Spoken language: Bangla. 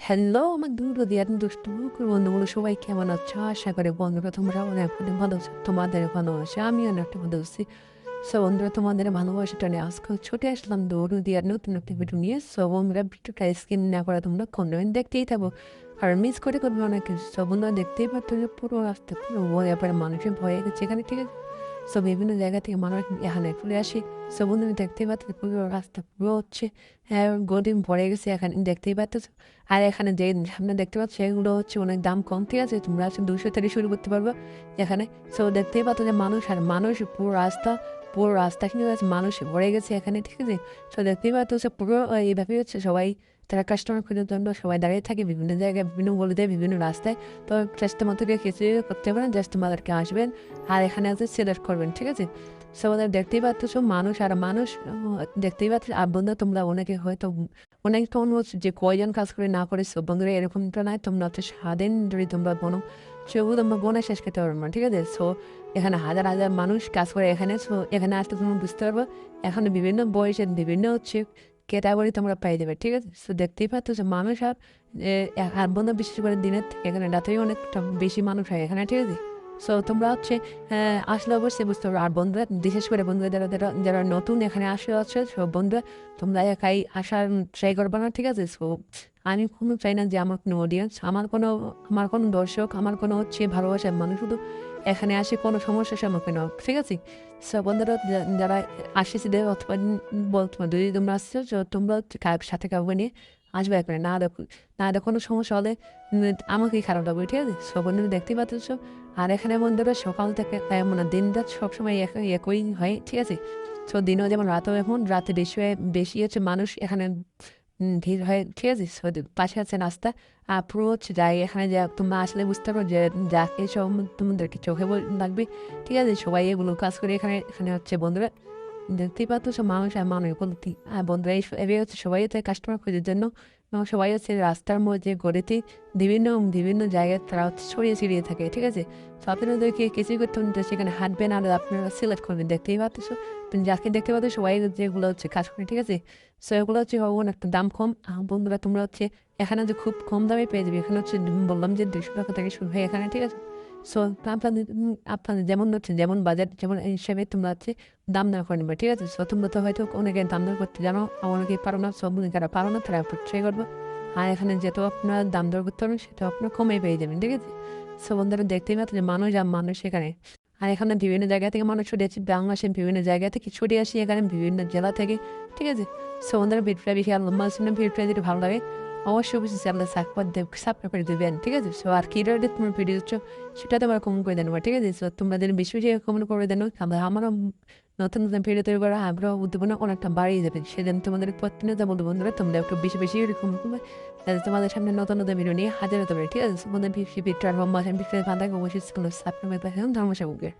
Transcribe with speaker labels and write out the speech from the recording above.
Speaker 1: হ্যালো আমার দুর্দান্ত দুষ্টু বন্ধুগুলো সবাই কেমন আছো? আশা করি বন্ধুরা তোমরা অনেক অনেক ভালো আছো। তোমাদের ভালোবাসা আমি অনেকটা ভালো আছি। সো বন্ধুরা তোমাদের ভালোবাসাটা নিয়ে আজকে ছুটে আসলাম দৌড় দিয়ে নতুন একটা ভিডিও নিয়ে। সো বন্ধুরা ভিডিওটা স্কিপ না করে তোমরা কন্টিনিউ দেখতেই থাকো। আর মিস করে করবে অনেক কিছু। সো বন্ধুরা দেখতেই পাচ্ছ যে পুরো রাস্তা পুরো ভয়ে পড়ে মানুষের ভয়ে গেছে এখানে, ঠিক আছে? সো বিভিন্ন জায়গা থেকে মানুষ এখানে চলে আসে। সো বন্ধুরা দেখতেই পাচ্ছ পুরো রাস্তা পুরো হচ্ছে গদিম ভরে গেছে এখানে দেখতেই পাচ্ছ। আর এখানে যে সামনে দেখতে পাচ্ছ সেগুলো হচ্ছে অনেক দাম কম, ঠিক আছে? তোমরা হচ্ছে 200 থেকে শুরু করতে পারবে এখানে। সো দেখতেই পাচ্ছ যে মানুষ আর মানুষ পুরো রাস্তা কিন্তু মানুষ ভরে গেছে এখানে, ঠিক আছে? সো দেখতেই পাচ্ছ হচ্ছে পুরো এইভাবেই হচ্ছে সবাই তারা কাস্টমার খোঁজার জন্য সবাই দাঁড়িয়ে থাকে বিভিন্ন জায়গায়, বিভিন্ন গলিতে, বিভিন্ন রাস্তায়। তো চেষ্টা মতো করে কিছু করতে পারেন, জাস্ট তোমাদেরকে আসবেন আর এখানে হচ্ছে সিলেক্ট করবেন, ঠিক আছে? সো ওদের দেখতেই পাচ্ছ মানুষ আর মানুষ দেখতেই পাচ্ছ। আর বন্ধুরা তোমরা অনেকে হয়তো অনেক তখন হচ্ছে যে কয়জন কাজ করে না করে। সো বন্ধুরা এরকমটা নয়, তোমরা হচ্ছে স্বাধীন যদি তোমরা বনো সেগুলো তোমরা বনে শেষ করতে পারবে না, ঠিক আছে? সো এখানে হাজার হাজার মানুষ কাজ করে এখানে। সো এখানে আসতে তুমি বুঝতে পারবো এখানে বিভিন্ন বয়সের বিভিন্ন হচ্ছে ক্যাটাগরি তোমরা পাই দেবে, ঠিক আছে? সো দেখতেই পাচ্ছ যে মানুষ আর বন্ধু বিশেষ করে দিনের থেকে এখানে রাতেই অনেকটা বেশি মানুষ হয় এখানে, ঠিক আছে? সো তোমরা হচ্ছে আসলে অবশ্যই বুঝতে পারো। আর বন্ধুরা বিশেষ করে বন্ধুরা যারা যারা যারা নতুন এখানে আসে আছে সব বন্ধুরা তোমরা একাই আসার ট্রাই করবে না, ঠিক আছে? সো আমি কোনো চাই না যে আমার কোনো অডিয়েন্স, আমার কোনো দর্শক, আমার কোনো হচ্ছে ভালোবাসার মানুষ শুধু এখানে আসে কোনো সমস্যার সম্মুখীন হোক, ঠিক আছে? সো বন্ধুরা যারা আসেছি দেবে অথবা বলতো যদি তোমরা আসছো তোমরা হচ্ছে সাথে কাউকে নিয়ে আসবে এখানে। না দেখো কোনো সমস্যা হলে আমাকেই খারাপ লাগবে, ঠিক আছে? সব বন্ধুরা দেখতেই পাচ্ছ। আর এখানে বন্ধুরা সকাল থেকে মানে দিন রাত সবসময় একই হয়, ঠিক আছে? সো দিনও যেমন রাতেও এখন রাতে বেশি হচ্ছে মানুষ এখানে ভিড় হয়, ঠিক আছে? সো পাশে আছে রাস্তা আর পুরো হচ্ছে যাই এখানে যা তোমরা আসলে বুঝতে পারো যে যাকে সব তোমাদেরকে চোখে লাগবে, ঠিক আছে? সবাই এগুলো কাজ করে এখানে এখানে হচ্ছে বন্ধুরা দেখতেই পাচ্ছ সব মানুষ আর মানুষ বলতে। আর বন্ধুরা এবার হচ্ছে সবাই হচ্ছে কাস্টমার খোঁজার জন্য এবং সবাই হচ্ছে রাস্তার মধ্যে গড়েতে বিভিন্ন বিভিন্ন জায়গায় তারা হচ্ছে ছড়িয়ে ছিড়িয়ে থাকে, ঠিক আছে? তো আপনাদেরকে কিছুই করতে হবে না, সেখানে হাঁটবেন আর আপনারা সিলেক্ট করবেন। দেখতেই পাচ্ছ তুমি যাকে দেখতে পাচ্ছ সবাই যেগুলো হচ্ছে কাজ করে, ঠিক আছে? সো এগুলো হচ্ছে অনেকটা দাম কম। বন্ধুরা তোমরা হচ্ছে এখানে যে খুব কম দামে পেয়ে যাবে। এখানে হচ্ছে বললাম যে 200 টাকা থেকে শুরু হয় এখানে, ঠিক আছে? সো আপনাদের যেমন হচ্ছে যেমন বাজেট যেমন হিসেবে তোমরা হচ্ছে দাম দর করে নেবে, ঠিক আছে? সো তোমরা তো হয়তো অনেকে দাম দর করতে জানো, অনেকে পারো না। সব যারা পারো না তারা ট্রাই করবো। আর এখানে যেহেতু আপনার দাম দর করতে পারবেন সেটা আপনার কমে পেয়ে যাবেন, ঠিক আছে? সো বন্ধুরা দেখতেই পাচ্ছেন যে মানুষ আর মানুষ এখানে। আর এখানে বিভিন্ন জায়গা থেকে মানুষ ছুটে আসছে, বাংলাদেশের বিভিন্ন জায়গা থেকে ছুটে আসি এখানে বিভিন্ন জেলা থেকে, ঠিক আছে? সো বন্ধুরা ভিডিওটা বেশি আর লম্বা ছিল না, ভিডিওটা যদি ভালো লাগে অবশ্যই অবশ্যই চ্যানেলে সাবস্ক্রাইব করে দেবেন, ঠিক আছে? সো আর কি রেটে তোমার ভিডিও দিচ্ছ সেটা তোমার কমেন্ট করে দেন, ঠিক আছে? সো তোমরা যদি বেশি বেশি কমেন্ট করে দেন আমারও নতুন নতুন ভিডিও তৈরি করা আগ্রহ উদ্দীপনা অনেকটা বাড়িয়ে যাবে। সেদিন তোমাদের প্রতিনিয়ত বলবো বন্ধুরা তোমরা একটু বেশি বেশি এরকম করবে যাতে তোমাদের সামনে নতুন নতুন ভিডিও নিয়ে হাজির হতে পারে, ঠিক আছে? তোমাদের ভিডিওটা লম্বা ভিডিও ভালো লাগে অবশ্যই সাবস্ক্রাইব করে ধর্মসাগরকে।